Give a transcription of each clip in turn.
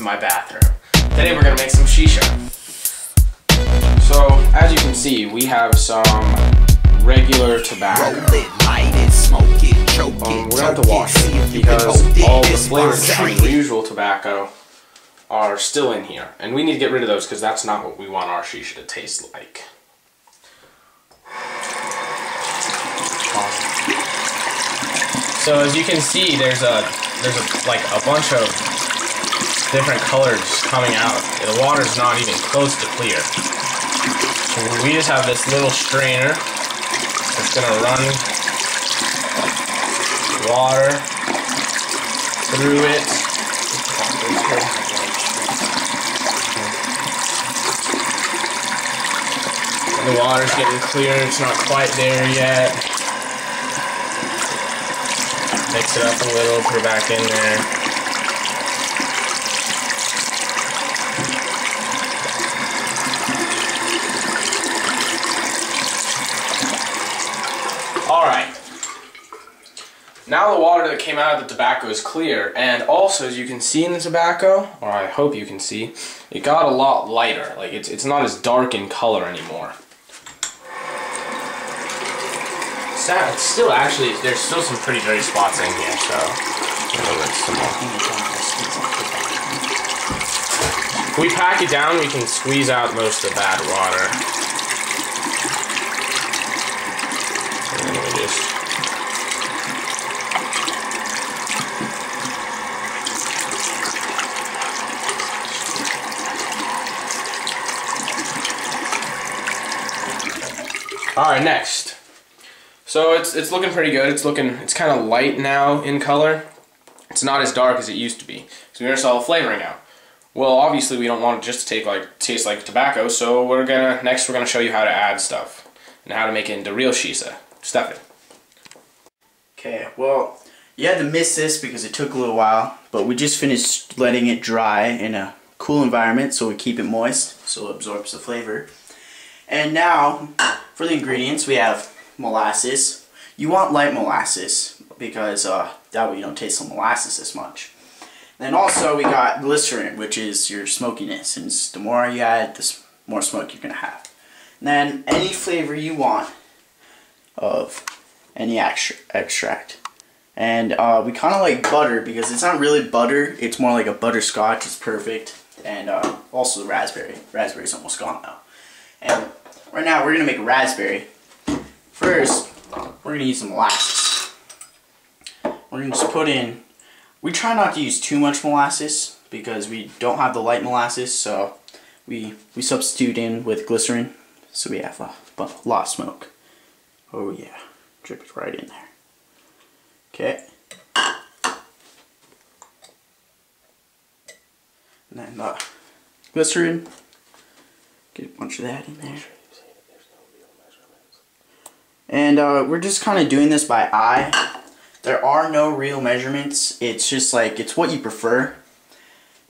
my bathroom. Today we're gonna make some shisha. So, as you can see, we have some regular tobacco. We're gonna have to wash it because all the flavors from the usual tobacco are still in here. And we need to get rid of those because that's not what we want our shisha to taste like. So as you can see, there's like a bunch of different colors coming out. The water's not even close to clear. So we just have this little strainer that's gonna run water through it. The water's getting clear, it's not quite there yet. Mix it up a little, put it back in there. Alright. Now the water that came out of the tobacco is clear, and also as you can see in the tobacco, or I hope you can see, it got a lot lighter. Like it's not as dark in color anymore. It's still actually, there's still some pretty dirty spots in here, so some more. If we pack it down, we can squeeze out most of the bad water. And then we just alright, next. So it's looking pretty good. It's kind of light now in color. It's not as dark as it used to be. So we're gonna solve flavoring out. Well, obviously we don't want it just to taste like tobacco. So next we're gonna show you how to add stuff and how to make it into real shisha. Stuff it. Okay, well, you had to miss this because it took a little while, but we just finished letting it dry in a cool environment so we keep it moist so it absorbs the flavor. And now for the ingredients we have molasses. You want light molasses because that way you don't taste the molasses as much. Then also we got glycerin, which is your smokiness, and the more you add, the more smoke you're gonna have. And then any flavor you want of any extract. And we kind of like butter because it's not really butter, it's more like a butterscotch. It's perfect. And also the raspberry. Raspberry's almost gone now. And right now we're gonna make a raspberry. First, we're going to use some molasses. We're going to just put in, we try not to use too much molasses because we don't have the light molasses, so we substitute in with glycerin, so we have a lot of smoke. Oh yeah, drip it right in there. Okay. And then glycerin, get a bunch of that in there. And we're just kind of doing this by eye. There are no real measurements. It's just like, it's what you prefer.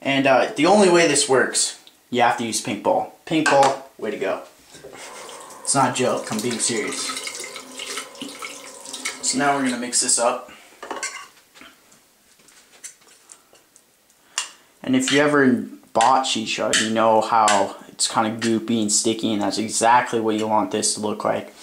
And the only way this works, you have to use pink ball. Pink ball, way to go. It's not a joke, I'm being serious. So now we're going to mix this up. And if you ever bought shisha, you know how it's kind of goopy and sticky, and that's exactly what you want this to look like.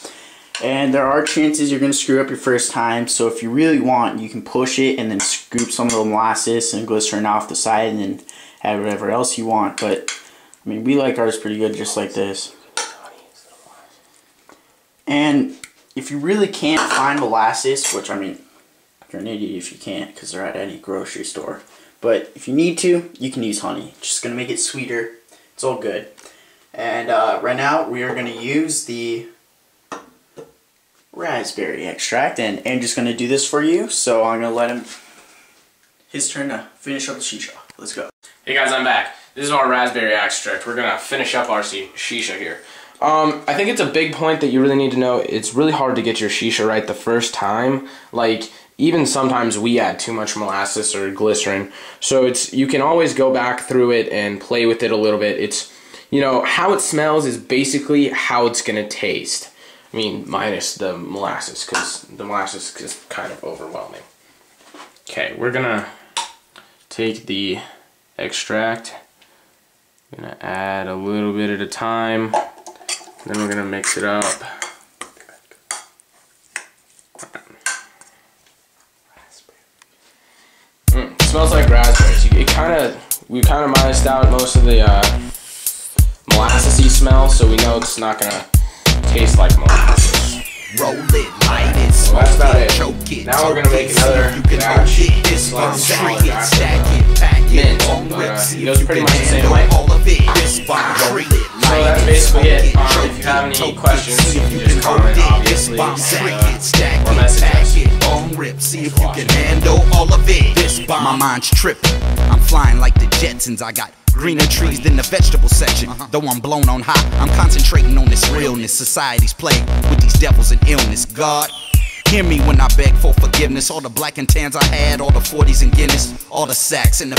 And there are chances you're going to screw up your first time, so if you really want, you can push it and then scoop some of the molasses and glycerin off the side and then add whatever else you want. But, I mean, we like ours pretty good just like this. And if you really can't find molasses, which, I mean, you're an idiot if you can't because they're at any grocery store. But if you need to, you can use honey. It's just going to make it sweeter. It's all good. And right now, we are going to use the raspberry extract, and Andrew's going to do this for you, so I'm going to let him, his turn to finish up the shisha. Let's go. Hey guys, I'm back. This is our raspberry extract. We're going to finish up our shisha here. I think it's a big point that you really need to know. It's really hard to get your shisha right the first time. Like, even sometimes we add too much molasses or glycerin, so you can always go back through it and play with it a little bit. It's, you know, how it smells is basically how it's going to taste. I mean, minus the molasses, because the molasses is kind of overwhelming. Okay, we're gonna take the extract. I'm gonna add a little bit at a time. Then we're gonna mix it up. It smells like raspberries. We kind of minused out most of the molassesy smell, so we know it's not gonna taste like molasses. Roll it, light it, So that's about it. choke it. Now we're gonna make another batch. This Like one, smaller stack it, batch. stack it, pack it, Mint, on but, rips, it see goes if pretty you much can the same handle way. all of it. This bomb, treat it, So light that's it, basically it. smoke If you have any questions, you can just comment, obviously, This bomb, stack it, stack or it, message pack us. it, on rip, see if you can handle all of it. This bomb, my mind's tripping, I'm flying like the Jetsons. I got greener trees than the vegetable section. Though I'm blown on high, I'm concentrating on this realness. Society's plagued with these devils and illness. God, hear me when I beg for forgiveness. All the black and tans I had, all the 40s and Guinness, all the sacks and the